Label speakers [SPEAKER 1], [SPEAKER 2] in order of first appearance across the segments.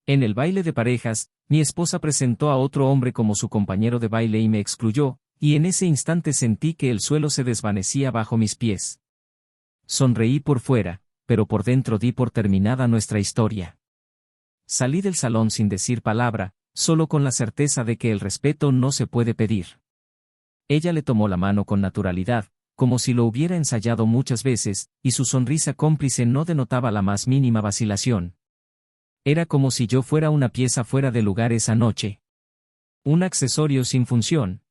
[SPEAKER 1] En el baile de parejas, mi esposa presentó a otro hombre como su compañero de baile y me excluyó, y en ese instante sentí que el suelo se desvanecía bajo mis pies. Sonreí por fuera, pero por dentro di por terminada nuestra historia. Salí del salón sin decir palabra, solo con la certeza de que el respeto no se puede pedir. Ella le tomó la mano con naturalidad, como si lo hubiera ensayado muchas veces, y su sonrisa cómplice no denotaba la más mínima vacilación. Era como si yo fuera una pieza fuera de lugar esa noche. Un accesorio sin función.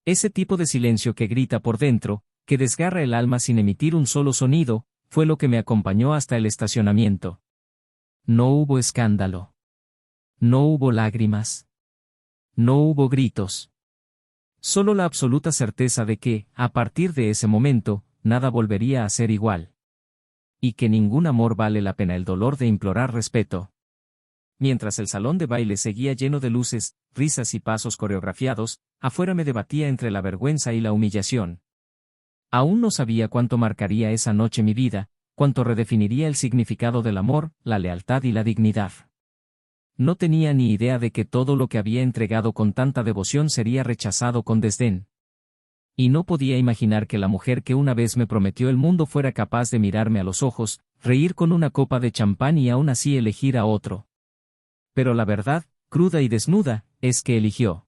[SPEAKER 1] Ese tipo de silencio que grita por dentro, que desgarra el alma sin emitir un solo sonido, fue lo que me acompañó hasta el estacionamiento. No hubo escándalo. No hubo lágrimas. No hubo gritos. Solo la absoluta certeza de que, a partir de ese momento, nada volvería a ser igual. Y que ningún amor vale la pena el dolor de implorar respeto. Mientras el salón de baile seguía lleno de luces, risas y pasos coreografiados, afuera me debatía entre la vergüenza y la humillación. Aún no sabía cuánto marcaría esa noche mi vida, cuánto redefiniría el significado del amor, la lealtad y la dignidad. No tenía ni idea de que todo lo que había entregado con tanta devoción sería rechazado con desdén. Y no podía imaginar que la mujer que una vez me prometió el mundo fuera capaz de mirarme a los ojos, reír con una copa de champán y aún así elegir a otro. Pero la verdad, cruda y desnuda, es que eligió.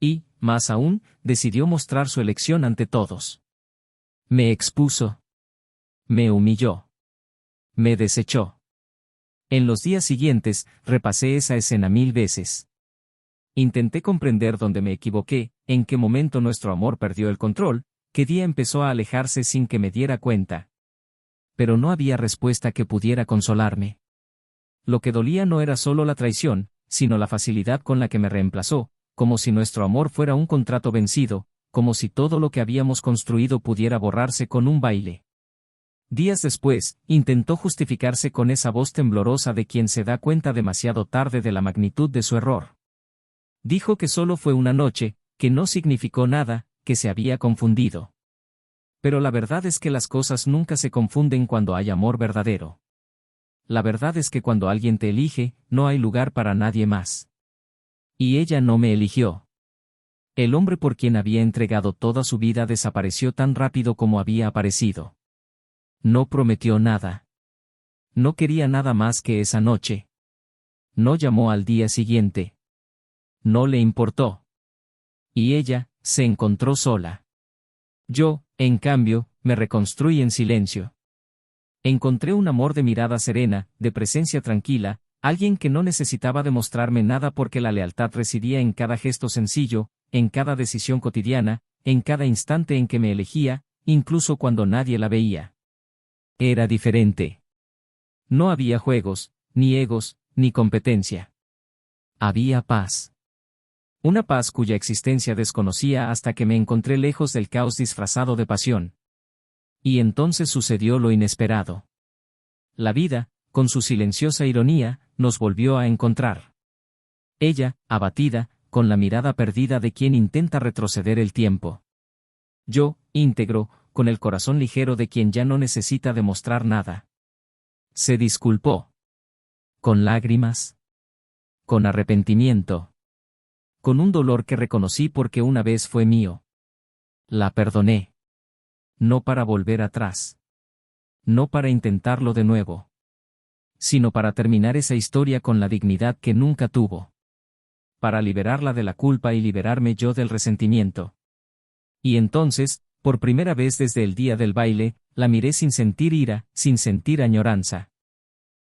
[SPEAKER 1] Y, más aún, decidió mostrar su elección ante todos. Me expuso. Me humilló. Me desechó. En los días siguientes, repasé esa escena 1000 veces. Intenté comprender dónde me equivoqué, en qué momento nuestro amor perdió el control, qué día empezó a alejarse sin que me diera cuenta. Pero no había respuesta que pudiera consolarme. Lo que dolía no era solo la traición, sino la facilidad con la que me reemplazó, como si nuestro amor fuera un contrato vencido, como si todo lo que habíamos construido pudiera borrarse con un baile. Días después, intentó justificarse con esa voz temblorosa de quien se da cuenta demasiado tarde de la magnitud de su error. Dijo que solo fue una noche, que no significó nada, que se había confundido. Pero la verdad es que las cosas nunca se confunden cuando hay amor verdadero. La verdad es que cuando alguien te elige, no hay lugar para nadie más. Y ella no me eligió. El hombre por quien había entregado toda su vida desapareció tan rápido como había aparecido. No prometió nada. No quería nada más que esa noche. No llamó al día siguiente. No le importó. Y ella, se encontró sola. Yo, en cambio, me reconstruí en silencio. Encontré un amor de mirada serena, de presencia tranquila, alguien que no necesitaba demostrarme nada porque la lealtad residía en cada gesto sencillo, en cada decisión cotidiana, en cada instante en que me elegía, incluso cuando nadie la veía. Era diferente. No había juegos, ni egos, ni competencia. Había paz. Una paz cuya existencia desconocía hasta que me encontré lejos del caos disfrazado de pasión. Y entonces sucedió lo inesperado. La vida, con su silenciosa ironía, nos volvió a encontrar. Ella, abatida, con la mirada perdida de quien intenta retroceder el tiempo. Yo, íntegro, con el corazón ligero de quien ya no necesita demostrar nada. Se disculpó. Con lágrimas. Con arrepentimiento. Con un dolor que reconocí porque una vez fue mío. La perdoné. No para volver atrás. No para intentarlo de nuevo. Sino para terminar esa historia con la dignidad que nunca tuvo. Para liberarla de la culpa y liberarme yo del resentimiento. Y entonces, por primera vez desde el día del baile, la miré sin sentir ira, sin sentir añoranza.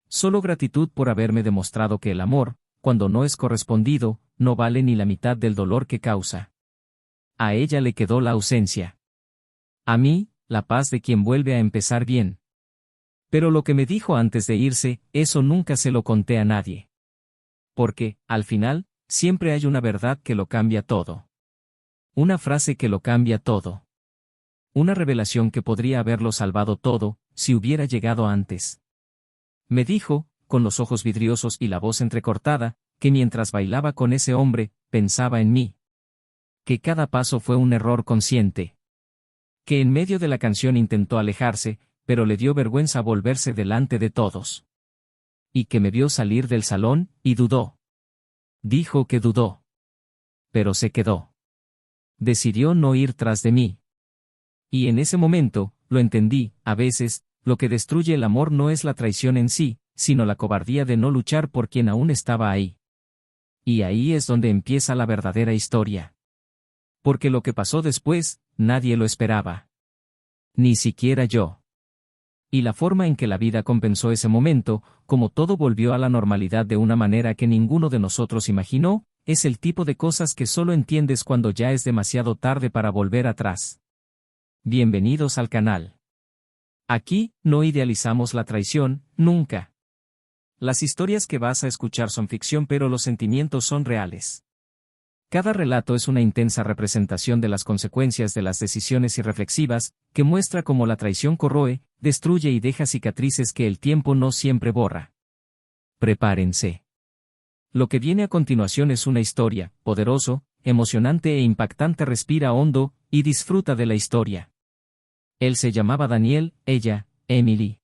[SPEAKER 1] Solo gratitud por haberme demostrado que el amor, cuando no es correspondido, no vale ni la mitad del dolor que causa. A ella le quedó la ausencia. A mí, la paz de quien vuelve a empezar bien. Pero lo que me dijo antes de irse, eso nunca se lo conté a nadie. Porque, al final, siempre hay una verdad que lo cambia todo. Una frase que lo cambia todo. Una revelación que podría haberlo salvado todo, si hubiera llegado antes. Me dijo, con los ojos vidriosos y la voz entrecortada, que mientras bailaba con ese hombre, pensaba en mí. Que cada paso fue un error consciente. Que en medio de la canción intentó alejarse, pero le dio vergüenza volverse delante de todos. Y que me vio salir del salón, y dudó. Dijo que dudó. Pero se quedó. Decidió no ir tras de mí. Y en ese momento, lo entendí, a veces, lo que destruye el amor no es la traición en sí, sino la cobardía de no luchar por quien aún estaba ahí. Y ahí es donde empieza la verdadera historia. Porque lo que pasó después, nadie lo esperaba. Ni siquiera yo. Y la forma en que la vida compensó ese momento, como todo volvió a la normalidad de una manera que ninguno de nosotros imaginó, es el tipo de cosas que solo entiendes cuando ya es demasiado tarde para volver atrás. Bienvenidos al canal. Aquí, no idealizamos la traición, nunca. Las historias que vas a escuchar son ficción, pero los sentimientos son reales. Cada relato es una intensa representación de las consecuencias de las decisiones irreflexivas, que muestra cómo la traición corroe, destruye y deja cicatrices que el tiempo no siempre borra. Prepárense. Lo que viene a continuación es una historia, poderoso, emocionante e impactante. Respira hondo, y disfruta de la historia. Él se llamaba Daniel, ella, Emily.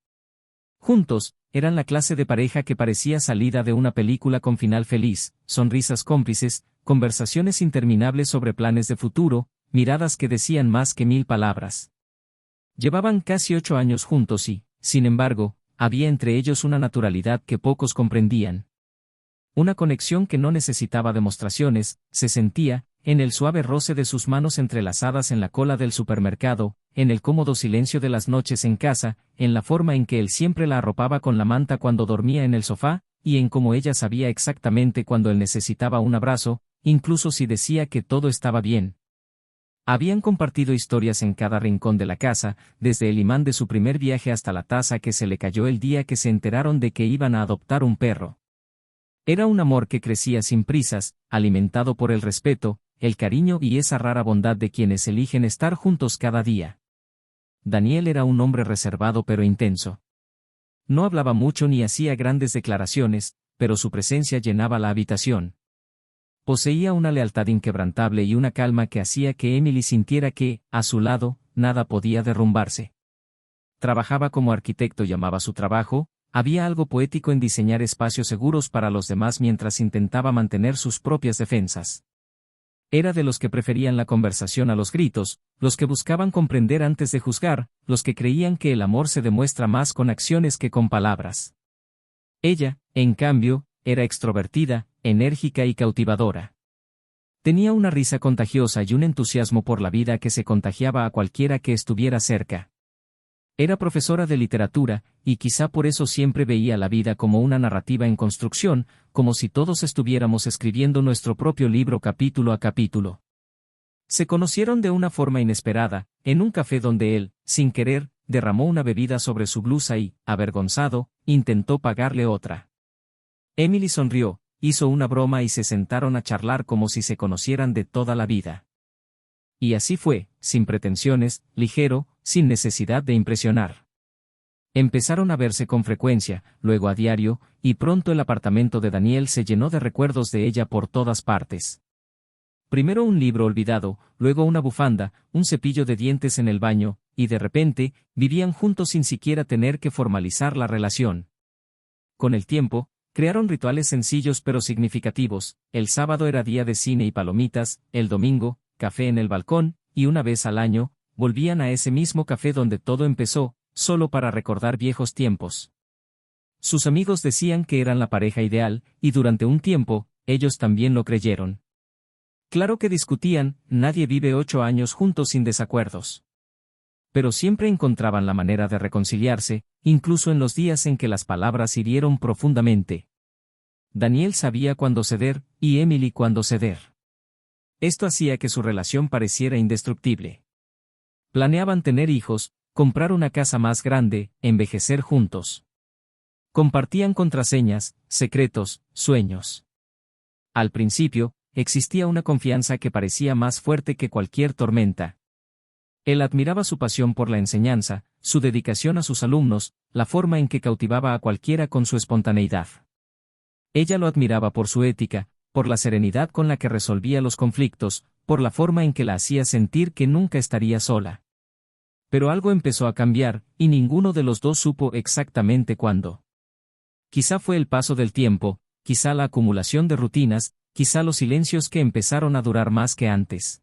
[SPEAKER 1] Juntos, eran la clase de pareja que parecía salida de una película con final feliz, sonrisas cómplices, conversaciones interminables sobre planes de futuro, miradas que decían más que 1000 palabras. Llevaban casi 8 años juntos y, sin embargo, había entre ellos una naturalidad que pocos comprendían. Una conexión que no necesitaba demostraciones, se sentía, en el suave roce de sus manos entrelazadas en la cola del supermercado, en el cómodo silencio de las noches en casa, en la forma en que él siempre la arropaba con la manta cuando dormía en el sofá, y en cómo ella sabía exactamente cuando él necesitaba un abrazo, incluso si decía que todo estaba bien. Habían compartido historias en cada rincón de la casa, desde el imán de su primer viaje hasta la taza que se le cayó el día que se enteraron de que iban a adoptar un perro. Era un amor que crecía sin prisas, alimentado por el respeto, el cariño y esa rara bondad de quienes eligen estar juntos cada día. Daniel era un hombre reservado pero intenso. No hablaba mucho ni hacía grandes declaraciones, pero su presencia llenaba la habitación. Poseía una lealtad inquebrantable y una calma que hacía que Emily sintiera que, a su lado, nada podía derrumbarse. Trabajaba como arquitecto y amaba su trabajo. Había algo poético en diseñar espacios seguros para los demás mientras intentaba mantener sus propias defensas. Era de los que preferían la conversación a los gritos, los que buscaban comprender antes de juzgar, los que creían que el amor se demuestra más con acciones que con palabras. Ella, en cambio, era extrovertida, enérgica y cautivadora. Tenía una risa contagiosa y un entusiasmo por la vida que se contagiaba a cualquiera que estuviera cerca. Era profesora de literatura, y quizá por eso siempre veía la vida como una narrativa en construcción, como si todos estuviéramos escribiendo nuestro propio libro capítulo a capítulo. Se conocieron de una forma inesperada, en un café donde él, sin querer, derramó una bebida sobre su blusa y, avergonzado, intentó pagarle otra. Emily sonrió, hizo una broma y se sentaron a charlar como si se conocieran de toda la vida. Y así fue, sin pretensiones, ligero, sin necesidad de impresionar. Empezaron a verse con frecuencia, luego a diario, y pronto el apartamento de Daniel se llenó de recuerdos de ella por todas partes. Primero un libro olvidado, luego una bufanda, un cepillo de dientes en el baño, y de repente, vivían juntos sin siquiera tener que formalizar la relación. Con el tiempo, crearon rituales sencillos pero significativos. El sábado era día de cine y palomitas, el domingo, café en el balcón, y una vez al año, volvían a ese mismo café donde todo empezó, solo para recordar viejos tiempos. Sus amigos decían que eran la pareja ideal, y durante un tiempo, ellos también lo creyeron. Claro que discutían, nadie vive 8 años juntos sin desacuerdos. Pero siempre encontraban la manera de reconciliarse, incluso en los días en que las palabras hirieron profundamente. Daniel sabía cuándo ceder, y Emily cuándo ceder. Esto hacía que su relación pareciera indestructible. Planeaban tener hijos, comprar una casa más grande, envejecer juntos. Compartían contraseñas, secretos, sueños. Al principio, existía una confianza que parecía más fuerte que cualquier tormenta. Él admiraba su pasión por la enseñanza, su dedicación a sus alumnos, la forma en que cautivaba a cualquiera con su espontaneidad. Ella lo admiraba por su ética, por la serenidad con la que resolvía los conflictos, por la forma en que la hacía sentir que nunca estaría sola. Pero algo empezó a cambiar, y ninguno de los dos supo exactamente cuándo. Quizá fue el paso del tiempo, quizá la acumulación de rutinas, quizá los silencios que empezaron a durar más que antes.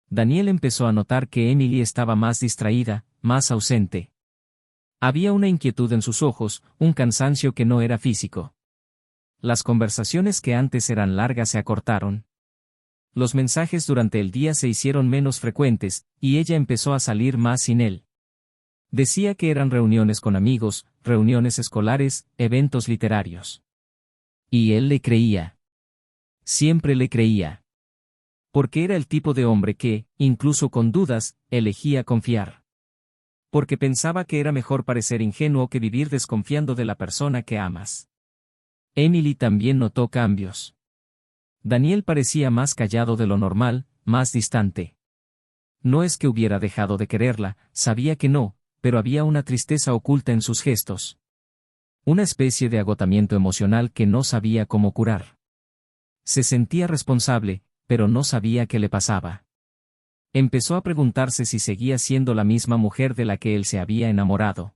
[SPEAKER 1] Daniel empezó a notar que Emily estaba más distraída, más ausente. Había una inquietud en sus ojos, un cansancio que no era físico. Las conversaciones que antes eran largas se acortaron. Los mensajes durante el día se hicieron menos frecuentes, y ella empezó a salir más sin él. Decía que eran reuniones con amigos, reuniones escolares, eventos literarios. Y él le creía. Siempre le creía. Porque era el tipo de hombre que, incluso con dudas, elegía confiar. Porque pensaba que era mejor parecer ingenuo que vivir desconfiando de la persona que amas. Emily también notó cambios. Daniel parecía más callado de lo normal, más distante. No es que hubiera dejado de quererla, sabía que no, pero había una tristeza oculta en sus gestos. Una especie de agotamiento emocional que no sabía cómo curar. Se sentía responsable, pero no sabía qué le pasaba. Empezó a preguntarse si seguía siendo la misma mujer de la que él se había enamorado.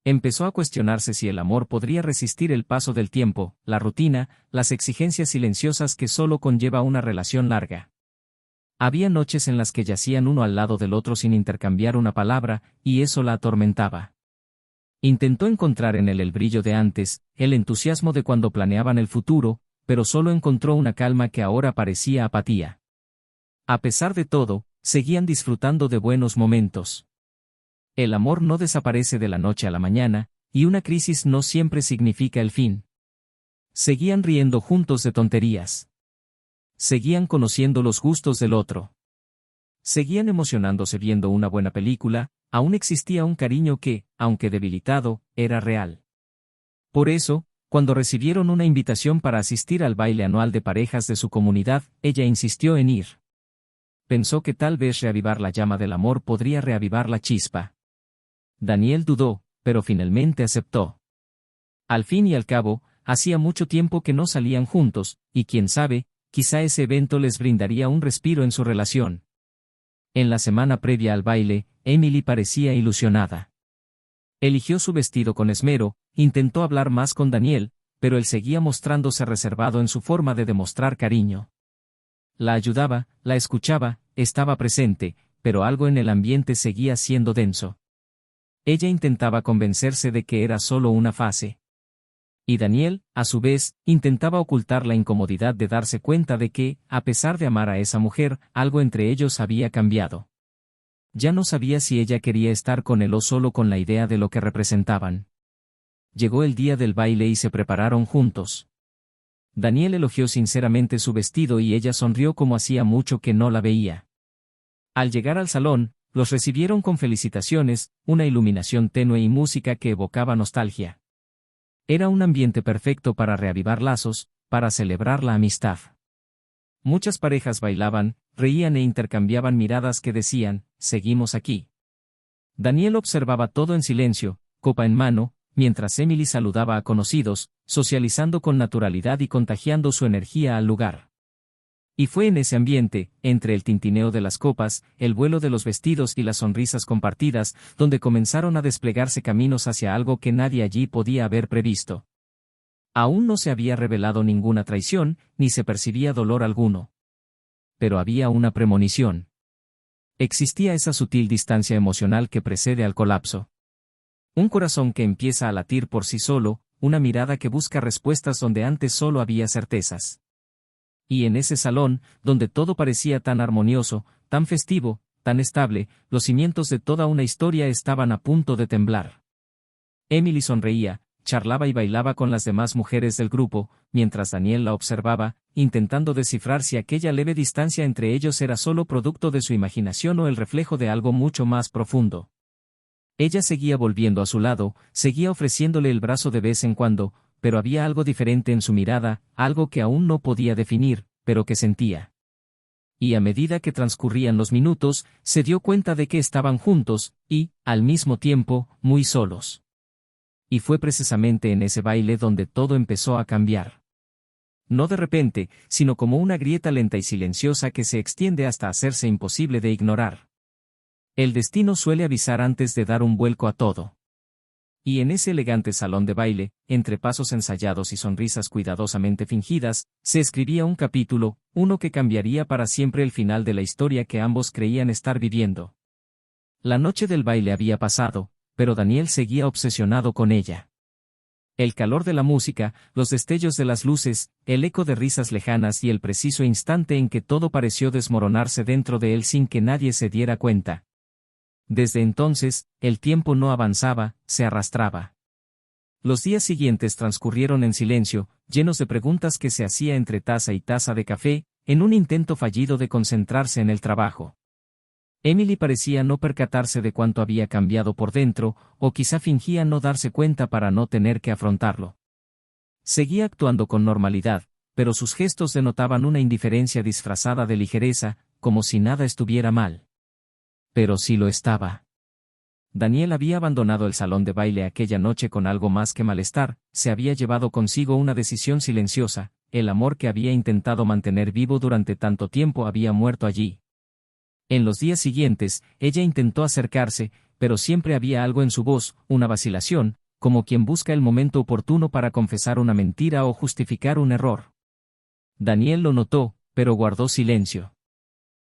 [SPEAKER 1] Empezó a cuestionarse si el amor podría resistir el paso del tiempo, la rutina, las exigencias silenciosas que solo conlleva una relación larga. Había noches en las que yacían uno al lado del otro sin intercambiar una palabra, y eso la atormentaba. Intentó encontrar en él el brillo de antes, el entusiasmo de cuando planeaban el futuro, pero solo encontró una calma que ahora parecía apatía. A pesar de todo, seguían disfrutando de buenos momentos. El amor no desaparece de la noche a la mañana, y una crisis no siempre significa el fin. Seguían riendo juntos de tonterías. Seguían conociendo los gustos del otro. Seguían emocionándose viendo una buena película, aún existía un cariño que, aunque debilitado, era real. Por eso, cuando recibieron una invitación para asistir al baile anual de parejas de su comunidad, ella insistió en ir. Pensó que tal vez reavivar la llama del amor podría reavivar la chispa. Daniel dudó, pero finalmente aceptó. Al fin y al cabo, hacía mucho tiempo que no salían juntos, y quién sabe, quizá ese evento les brindaría un respiro en su relación. En la semana previa al baile, Emily parecía ilusionada. Eligió su vestido con esmero, intentó hablar más con Daniel, pero él seguía mostrándose reservado en su forma de demostrar cariño. La ayudaba, la escuchaba, estaba presente, pero algo en el ambiente seguía siendo denso. Ella intentaba convencerse de que era solo una fase. Y Daniel, a su vez, intentaba ocultar la incomodidad de darse cuenta de que, a pesar de amar a esa mujer, algo entre ellos había cambiado. Ya no sabía si ella quería estar con él o solo con la idea de lo que representaban. Llegó el día del baile y se prepararon juntos. Daniel elogió sinceramente su vestido y ella sonrió como hacía mucho que no la veía. Al llegar al salón, los recibieron con felicitaciones, una iluminación tenue y música que evocaba nostalgia. Era un ambiente perfecto para reavivar lazos, para celebrar la amistad. Muchas parejas bailaban, reían e intercambiaban miradas que decían, «Seguimos aquí». Daniel observaba todo en silencio, copa en mano, mientras Emily saludaba a conocidos, socializando con naturalidad y contagiando su energía al lugar. Y fue en ese ambiente, entre el tintineo de las copas, el vuelo de los vestidos y las sonrisas compartidas, donde comenzaron a desplegarse caminos hacia algo que nadie allí podía haber previsto. Aún no se había revelado ninguna traición, ni se percibía dolor alguno. Pero había una premonición. Existía esa sutil distancia emocional que precede al colapso. Un corazón que empieza a latir por sí solo, una mirada que busca respuestas donde antes solo había certezas. Y en ese salón, donde todo parecía tan armonioso, tan festivo, tan estable, los cimientos de toda una historia estaban a punto de temblar. Emily sonreía, charlaba y bailaba con las demás mujeres del grupo, mientras Daniel la observaba, intentando descifrar si aquella leve distancia entre ellos era solo producto de su imaginación o el reflejo de algo mucho más profundo. Ella seguía volviendo a su lado, seguía ofreciéndole el brazo de vez en cuando, pero había algo diferente en su mirada, algo que aún no podía definir, pero que sentía. Y a medida que transcurrían los minutos, se dio cuenta de que estaban juntos, y, al mismo tiempo, muy solos. Y fue precisamente en ese baile donde todo empezó a cambiar. No de repente, sino como una grieta lenta y silenciosa que se extiende hasta hacerse imposible de ignorar. El destino suele avisar antes de dar un vuelco a todo. Y en ese elegante salón de baile, entre pasos ensayados y sonrisas cuidadosamente fingidas, se escribía un capítulo, uno que cambiaría para siempre el final de la historia que ambos creían estar viviendo. La noche del baile había pasado, pero Daniel seguía obsesionado con ella. El calor de la música, los destellos de las luces, el eco de risas lejanas y el preciso instante en que todo pareció desmoronarse dentro de él sin que nadie se diera cuenta. Desde entonces, el tiempo no avanzaba, se arrastraba. Los días siguientes transcurrieron en silencio, llenos de preguntas que se hacía entre taza y taza de café, en un intento fallido de concentrarse en el trabajo. Emily parecía no percatarse de cuánto había cambiado por dentro, o quizá fingía no darse cuenta para no tener que afrontarlo. Seguía actuando con normalidad, pero sus gestos denotaban una indiferencia disfrazada de ligereza, como si nada estuviera mal. Pero sí lo estaba. Daniel había abandonado el salón de baile aquella noche con algo más que malestar, se había llevado consigo una decisión silenciosa, el amor que había intentado mantener vivo durante tanto tiempo había muerto allí. En los días siguientes, ella intentó acercarse, pero siempre había algo en su voz, una vacilación, como quien busca el momento oportuno para confesar una mentira o justificar un error. Daniel lo notó, pero guardó silencio.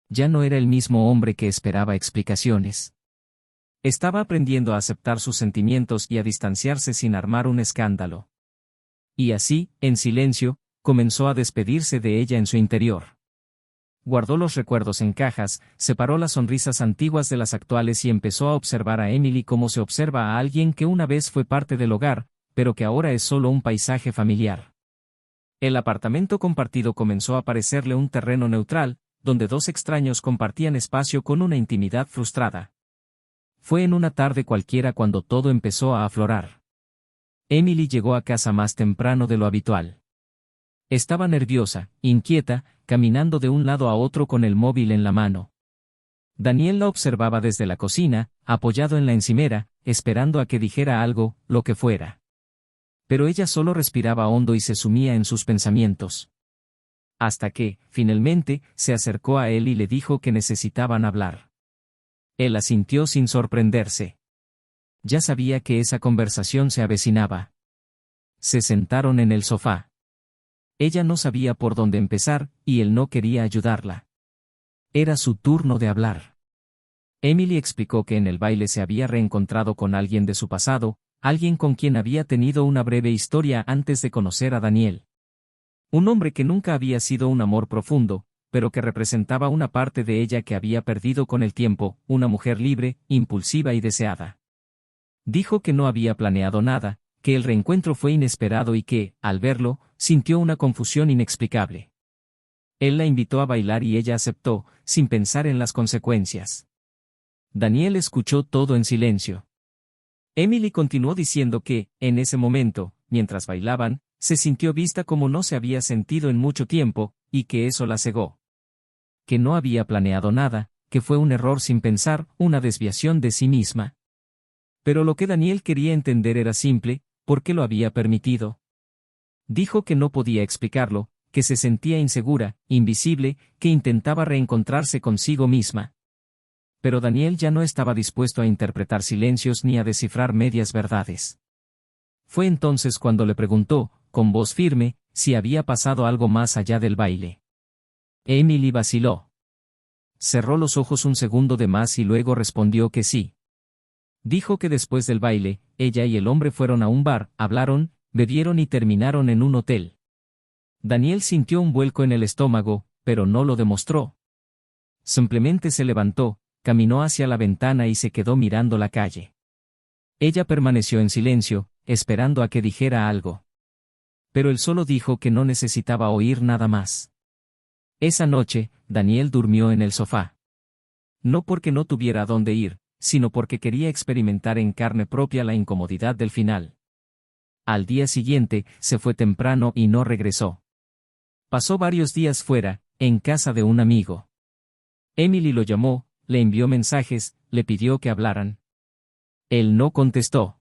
[SPEAKER 1] Ya no era el mismo hombre que esperaba explicaciones. Estaba aprendiendo a aceptar sus sentimientos y a distanciarse sin armar un escándalo. Y así, en silencio, comenzó a despedirse de ella en su interior. Guardó los recuerdos en cajas, separó las sonrisas antiguas de las actuales y empezó a observar a Emily como se observa a alguien que una vez fue parte del hogar, pero que ahora es solo un paisaje familiar. El apartamento compartido comenzó a parecerle un terreno neutral, donde dos extraños compartían espacio con una intimidad frustrada. Fue en una tarde cualquiera cuando todo empezó a aflorar. Emily llegó a casa más temprano de lo habitual. Estaba nerviosa, inquieta, caminando de un lado a otro con el móvil en la mano. Daniel la observaba desde la cocina, apoyado en la encimera, esperando a que dijera algo, lo que fuera. Pero ella solo respiraba hondo y se sumía en sus pensamientos. Hasta que, finalmente, se acercó a él y le dijo que necesitaban hablar. Él asintió sin sorprenderse. Ya sabía que esa conversación se avecinaba. Se sentaron en el sofá. Ella no sabía por dónde empezar, y él no quería ayudarla. Era su turno de hablar. Emily explicó que en el baile se había reencontrado con alguien de su pasado, alguien con quien había tenido una breve historia antes de conocer a Daniel. Un hombre que nunca había sido un amor profundo, pero que representaba una parte de ella que había perdido con el tiempo, una mujer libre, impulsiva y deseada. Dijo que no había planeado nada, que el reencuentro fue inesperado y que, al verlo, sintió una confusión inexplicable. Él la invitó a bailar y ella aceptó, sin pensar en las consecuencias. Daniel escuchó todo en silencio. Emily continuó diciendo que, en ese momento, mientras bailaban, se sintió vista como no se había sentido en mucho tiempo, y que eso la cegó. Que no había planeado nada, que fue un error sin pensar, una desviación de sí misma. Pero lo que Daniel quería entender era simple, ¿por qué lo había permitido? Dijo que no podía explicarlo, que se sentía insegura, invisible, que intentaba reencontrarse consigo misma. Pero Daniel ya no estaba dispuesto a interpretar silencios ni a descifrar medias verdades. Fue entonces cuando le preguntó, con voz firme, si había pasado algo más allá del baile. Emily vaciló. Cerró los ojos un segundo de más y luego respondió que sí. Dijo que después del baile, ella y el hombre fueron a un bar, hablaron, bebieron y terminaron en un hotel. Daniel sintió un vuelco en el estómago, pero no lo demostró. Simplemente se levantó, caminó hacia la ventana y se quedó mirando la calle. Ella permaneció en silencio, esperando a que dijera algo. Pero él solo dijo que no necesitaba oír nada más. Esa noche, Daniel durmió en el sofá. No porque no tuviera a dónde ir, sino porque quería experimentar en carne propia la incomodidad del final. Al día siguiente, se fue temprano y no regresó. Pasó varios días fuera, en casa de un amigo. Emily lo llamó, le envió mensajes, le pidió que hablaran. Él no contestó.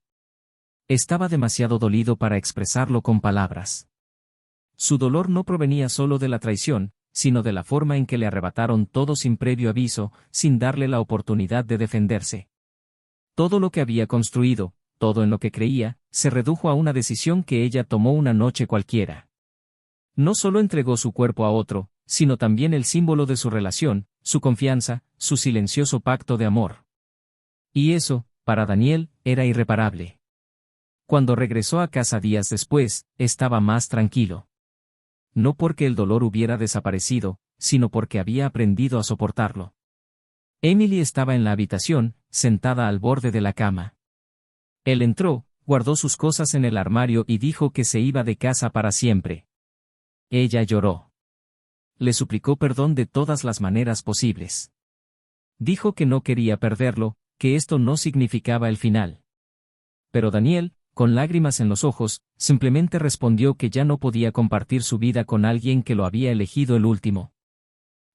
[SPEAKER 1] Estaba demasiado dolido para expresarlo con palabras. Su dolor no provenía solo de la traición, sino de la forma en que le arrebataron todo sin previo aviso, sin darle la oportunidad de defenderse. Todo lo que había construido, todo en lo que creía, se redujo a una decisión que ella tomó una noche cualquiera. No solo entregó su cuerpo a otro, sino también el símbolo de su relación, su confianza, su silencioso pacto de amor. Y eso, para Daniel, era irreparable. Cuando regresó a casa días después, estaba más tranquilo. No porque el dolor hubiera desaparecido, sino porque había aprendido a soportarlo. Emily estaba en la habitación, sentada al borde de la cama. Él entró, guardó sus cosas en el armario y dijo que se iba de casa para siempre. Ella lloró. Le suplicó perdón de todas las maneras posibles. Dijo que no quería perderlo, que esto no significaba el final. Pero Daniel, con lágrimas en los ojos, simplemente respondió que ya no podía compartir su vida con alguien que lo había elegido el último.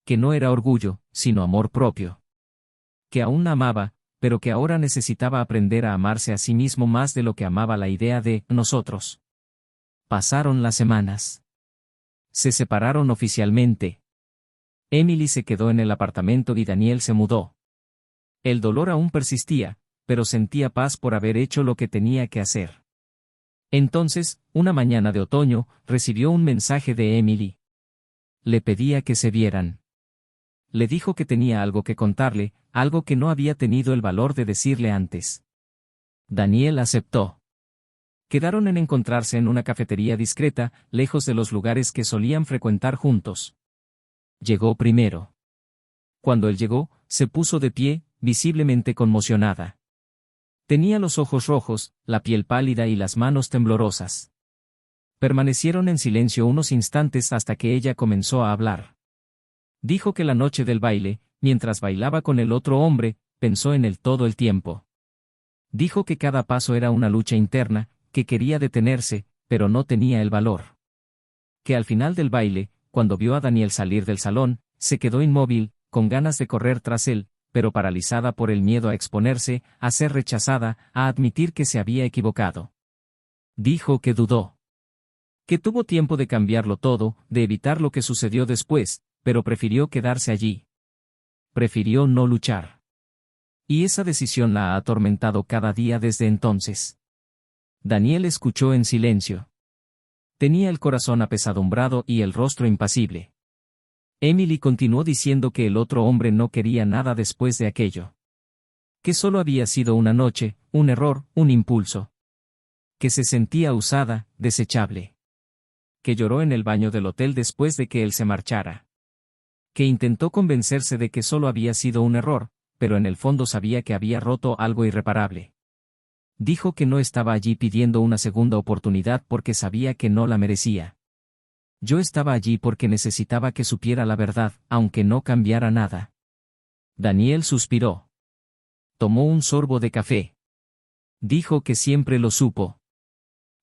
[SPEAKER 1] Que no era orgullo, sino amor propio. Que aún la amaba, pero que ahora necesitaba aprender a amarse a sí mismo más de lo que amaba la idea de nosotros. Pasaron las semanas. Se separaron oficialmente. Emily se quedó en el apartamento y Daniel se mudó. El dolor aún persistía, pero sentía paz por haber hecho lo que tenía que hacer. Entonces, una mañana de otoño, recibió un mensaje de Emily. Le pedía que se vieran. Le dijo que tenía algo que contarle, algo que no había tenido el valor de decirle antes. Daniel aceptó. Quedaron en encontrarse en una cafetería discreta, lejos de los lugares que solían frecuentar juntos. Llegó primero. Cuando él llegó, se puso de pie, visiblemente conmocionada. Tenía los ojos rojos, la piel pálida y las manos temblorosas. Permanecieron en silencio unos instantes hasta que ella comenzó a hablar. Dijo que la noche del baile, mientras bailaba con el otro hombre, pensó en él todo el tiempo. Dijo que cada paso era una lucha interna, que quería detenerse, pero no tenía el valor. Que al final del baile, cuando vio a Daniel salir del salón, se quedó inmóvil, con ganas de correr tras él, pero paralizada por el miedo a exponerse, a ser rechazada, a admitir que se había equivocado. Dijo que dudó. Que tuvo tiempo de cambiarlo todo, de evitar lo que sucedió después, pero prefirió quedarse allí. Prefirió no luchar. Y esa decisión la ha atormentado cada día desde entonces. Daniel escuchó en silencio. Tenía el corazón apesadumbrado y el rostro impasible. Emily continuó diciendo que el otro hombre no quería nada después de aquello. Que solo había sido una noche, un error, un impulso. Que se sentía usada, desechable. Que lloró en el baño del hotel después de que él se marchara. Que intentó convencerse de que solo había sido un error, pero en el fondo sabía que había roto algo irreparable. Dijo que no estaba allí pidiendo una segunda oportunidad porque sabía que no la merecía. Yo estaba allí porque necesitaba que supiera la verdad, aunque no cambiara nada. Daniel suspiró. Tomó un sorbo de café. Dijo que siempre lo supo.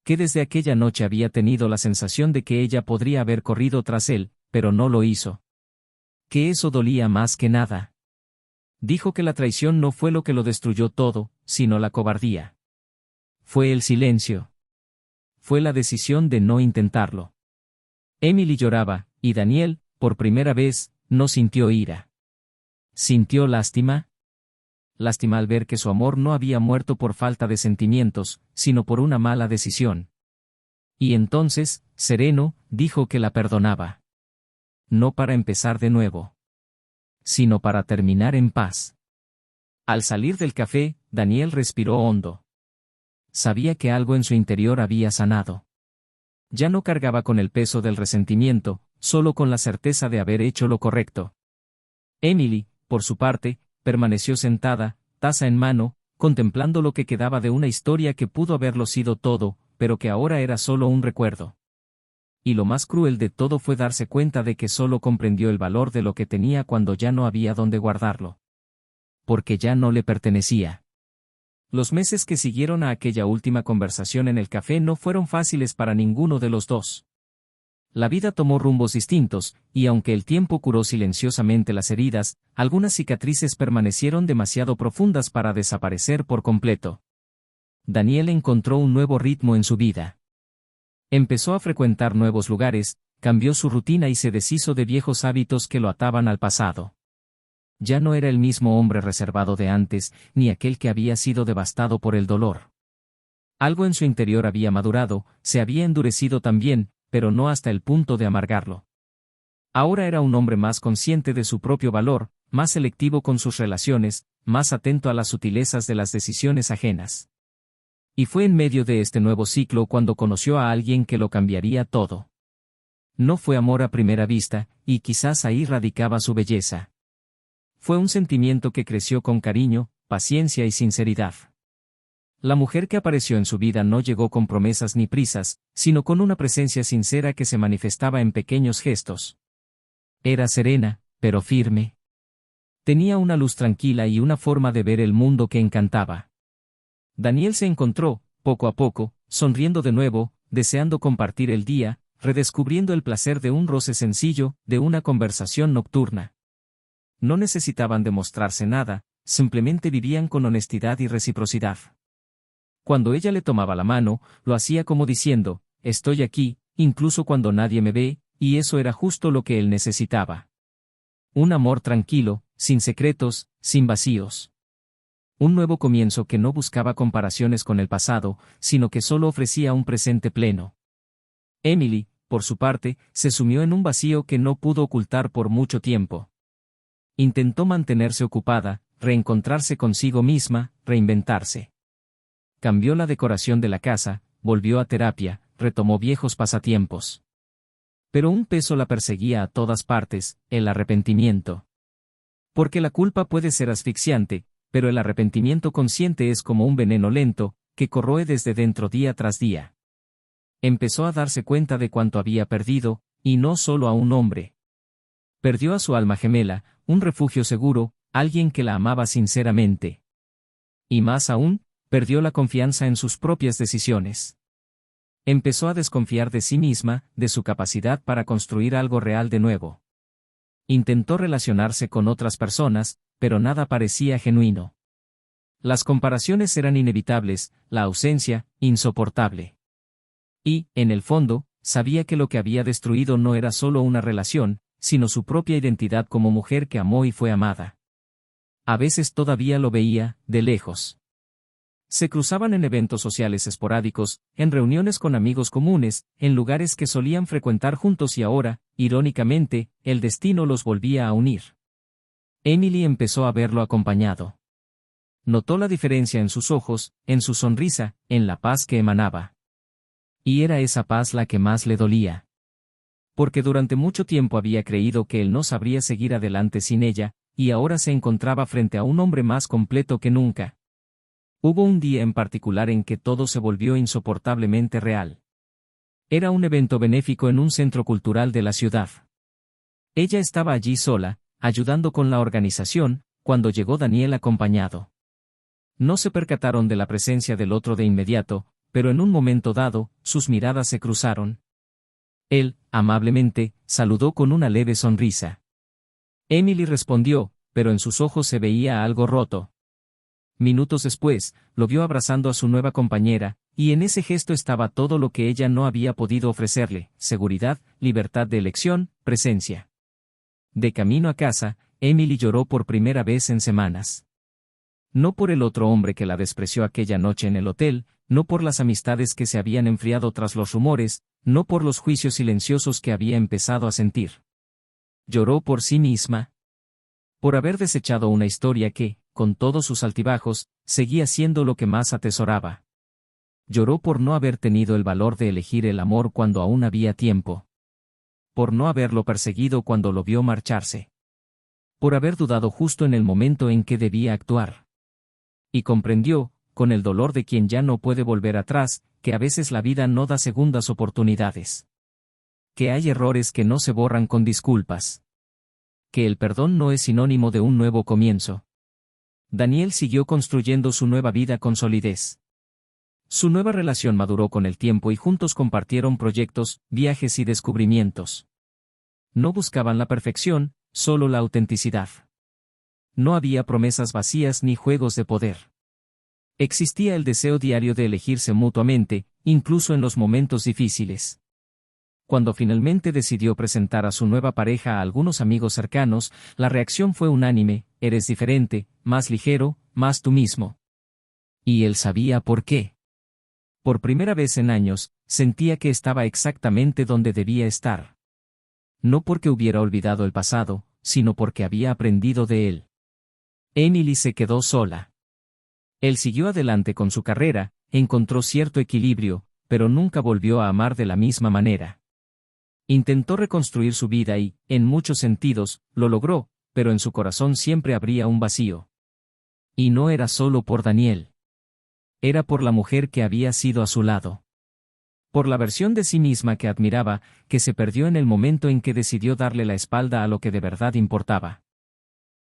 [SPEAKER 1] Que desde aquella noche había tenido la sensación de que ella podría haber corrido tras él, pero no lo hizo. Que eso dolía más que nada. Dijo que la traición no fue lo que lo destruyó todo, sino la cobardía. Fue el silencio. Fue la decisión de no intentarlo. Emily lloraba, y Daniel, por primera vez, no sintió ira. ¿Sintió lástima? Lástima al ver que su amor no había muerto por falta de sentimientos, sino por una mala decisión. Y entonces, sereno, dijo que la perdonaba. No para empezar de nuevo, sino para terminar en paz. Al salir del café, Daniel respiró hondo. Sabía que algo en su interior había sanado. Ya no cargaba con el peso del resentimiento, solo con la certeza de haber hecho lo correcto. Emily, por su parte, permaneció sentada, taza en mano, contemplando lo que quedaba de una historia que pudo haberlo sido todo, pero que ahora era solo un recuerdo. Y lo más cruel de todo fue darse cuenta de que solo comprendió el valor de lo que tenía cuando ya no había dónde guardarlo. Porque ya no le pertenecía. Los meses que siguieron a aquella última conversación en el café no fueron fáciles para ninguno de los dos. La vida tomó rumbos distintos, y aunque el tiempo curó silenciosamente las heridas, algunas cicatrices permanecieron demasiado profundas para desaparecer por completo. Daniel encontró un nuevo ritmo en su vida. Empezó a frecuentar nuevos lugares, cambió su rutina y se deshizo de viejos hábitos que lo ataban al pasado. Ya no era el mismo hombre reservado de antes, ni aquel que había sido devastado por el dolor. Algo en su interior había madurado, se había endurecido también, pero no hasta el punto de amargarlo. Ahora era un hombre más consciente de su propio valor, más selectivo con sus relaciones, más atento a las sutilezas de las decisiones ajenas. Y fue en medio de este nuevo ciclo cuando conoció a alguien que lo cambiaría todo. No fue amor a primera vista, y quizás ahí radicaba su belleza. Fue un sentimiento que creció con cariño, paciencia y sinceridad. La mujer que apareció en su vida no llegó con promesas ni prisas, sino con una presencia sincera que se manifestaba en pequeños gestos. Era serena, pero firme. Tenía una luz tranquila y una forma de ver el mundo que encantaba. Daniel se encontró, poco a poco, sonriendo de nuevo, deseando compartir el día, redescubriendo el placer de un roce sencillo, de una conversación nocturna. No necesitaban demostrarse nada, simplemente vivían con honestidad y reciprocidad. Cuando ella le tomaba la mano, lo hacía como diciendo, estoy aquí, incluso cuando nadie me ve, y eso era justo lo que él necesitaba. Un amor tranquilo, sin secretos, sin vacíos. Un nuevo comienzo que no buscaba comparaciones con el pasado, sino que solo ofrecía un presente pleno. Emily, por su parte, se sumió en un vacío que no pudo ocultar por mucho tiempo. Intentó mantenerse ocupada, reencontrarse consigo misma, reinventarse. Cambió la decoración de la casa, volvió a terapia, retomó viejos pasatiempos. Pero un peso la perseguía a todas partes, el arrepentimiento. Porque la culpa puede ser asfixiante, pero el arrepentimiento consciente es como un veneno lento, que corroe desde dentro día tras día. Empezó a darse cuenta de cuánto había perdido, y no solo a un hombre. Perdió a su alma gemela, un refugio seguro, alguien que la amaba sinceramente. Y más aún, perdió la confianza en sus propias decisiones. Empezó a desconfiar de sí misma, de su capacidad para construir algo real de nuevo. Intentó relacionarse con otras personas, pero nada parecía genuino. Las comparaciones eran inevitables, la ausencia, insoportable. Y, en el fondo, sabía que lo que había destruido no era solo una relación, sino su propia identidad como mujer que amó y fue amada. A veces todavía lo veía, de lejos. Se cruzaban en eventos sociales esporádicos, en reuniones con amigos comunes, en lugares que solían frecuentar juntos y ahora, irónicamente, el destino los volvía a unir. Emily empezó a verlo acompañado. Notó la diferencia en sus ojos, en su sonrisa, en la paz que emanaba. Y era esa paz la que más le dolía. Porque durante mucho tiempo había creído que él no sabría seguir adelante sin ella, y ahora se encontraba frente a un hombre más completo que nunca. Hubo un día en particular en que todo se volvió insoportablemente real. Era un evento benéfico en un centro cultural de la ciudad. Ella estaba allí sola, ayudando con la organización, cuando llegó Daniel acompañado. No se percataron de la presencia del otro de inmediato, pero en un momento dado, sus miradas se cruzaron. Él, amablemente, saludó con una leve sonrisa. Emily respondió, pero en sus ojos se veía algo roto. Minutos después, lo vio abrazando a su nueva compañera, y en ese gesto estaba todo lo que ella no había podido ofrecerle: seguridad, libertad de elección, presencia. De camino a casa, Emily lloró por primera vez en semanas. No por el otro hombre que la despreció aquella noche en el hotel, no por las amistades que se habían enfriado tras los rumores, no por los juicios silenciosos que había empezado a sentir. Lloró por sí misma. Por haber desechado una historia que, con todos sus altibajos, seguía siendo lo que más atesoraba. Lloró por no haber tenido el valor de elegir el amor cuando aún había tiempo. Por no haberlo perseguido cuando lo vio marcharse. Por haber dudado justo en el momento en que debía actuar. Y comprendió, con el dolor de quien ya no puede volver atrás, que a veces la vida no da segundas oportunidades. Que hay errores que no se borran con disculpas. Que el perdón no es sinónimo de un nuevo comienzo. Daniel siguió construyendo su nueva vida con solidez. Su nueva relación maduró con el tiempo y juntos compartieron proyectos, viajes y descubrimientos. No buscaban la perfección, solo la autenticidad. No había promesas vacías ni juegos de poder. Existía el deseo diario de elegirse mutuamente, incluso en los momentos difíciles. Cuando finalmente decidió presentar a su nueva pareja a algunos amigos cercanos, la reacción fue unánime: eres diferente, más ligero, más tú mismo. Y él sabía por qué. Por primera vez en años, sentía que estaba exactamente donde debía estar. No porque hubiera olvidado el pasado, sino porque había aprendido de él. Emily se quedó sola. Él siguió adelante con su carrera, encontró cierto equilibrio, pero nunca volvió a amar de la misma manera. Intentó reconstruir su vida y, en muchos sentidos, lo logró, pero en su corazón siempre habría un vacío. Y no era solo por Daniel. Era por la mujer que había sido a su lado. Por la versión de sí misma que admiraba, que se perdió en el momento en que decidió darle la espalda a lo que de verdad importaba.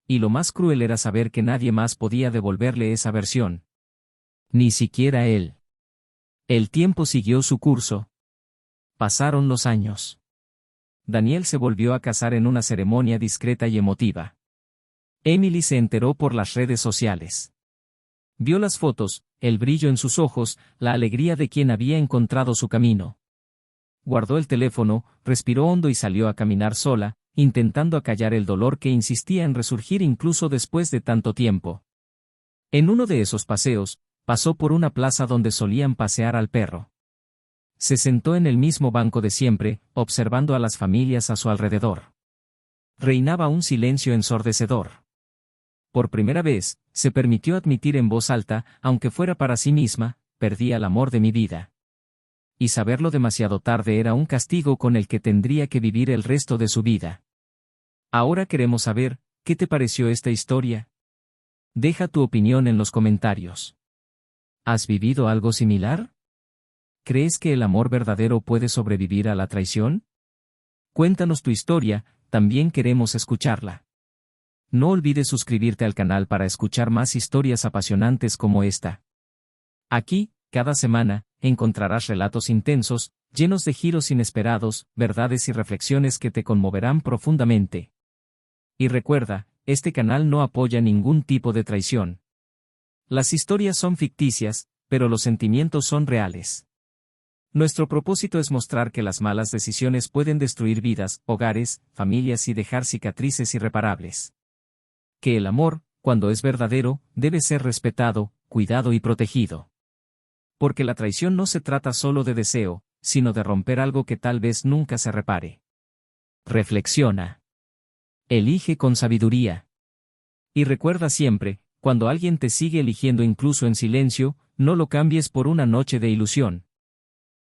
[SPEAKER 1] Y lo más cruel era saber que nadie más podía devolverle esa versión. Ni siquiera él. El tiempo siguió su curso. Pasaron los años. Daniel se volvió a casar en una ceremonia discreta y emotiva. Emily se enteró por las redes sociales. Vio las fotos, el brillo en sus ojos, la alegría de quien había encontrado su camino. Guardó el teléfono, respiró hondo y salió a caminar sola, intentando acallar el dolor que insistía en resurgir incluso después de tanto tiempo. En uno de esos paseos, pasó por una plaza donde solían pasear al perro. Se sentó en el mismo banco de siempre, observando a las familias a su alrededor. Reinaba un silencio ensordecedor. Por primera vez, se permitió admitir en voz alta, aunque fuera para sí misma, perdí al amor de mi vida. Y saberlo demasiado tarde era un castigo con el que tendría que vivir el resto de su vida. Ahora queremos saber, ¿qué te pareció esta historia? Deja tu opinión en los comentarios. ¿Has vivido algo similar? ¿Crees que el amor verdadero puede sobrevivir a la traición? Cuéntanos tu historia, también queremos escucharla. No olvides suscribirte al canal para escuchar más historias apasionantes como esta. Aquí, cada semana, encontrarás relatos intensos, llenos de giros inesperados, verdades y reflexiones que te conmoverán profundamente. Y recuerda, este canal no apoya ningún tipo de traición. Las historias son ficticias, pero los sentimientos son reales. Nuestro propósito es mostrar que las malas decisiones pueden destruir vidas, hogares, familias y dejar cicatrices irreparables. Que el amor, cuando es verdadero, debe ser respetado, cuidado y protegido. Porque la traición no se trata solo de deseo, sino de romper algo que tal vez nunca se repare. Reflexiona. Elige con sabiduría. Y recuerda siempre, cuando alguien te sigue eligiendo incluso en silencio, no lo cambies por una noche de ilusión.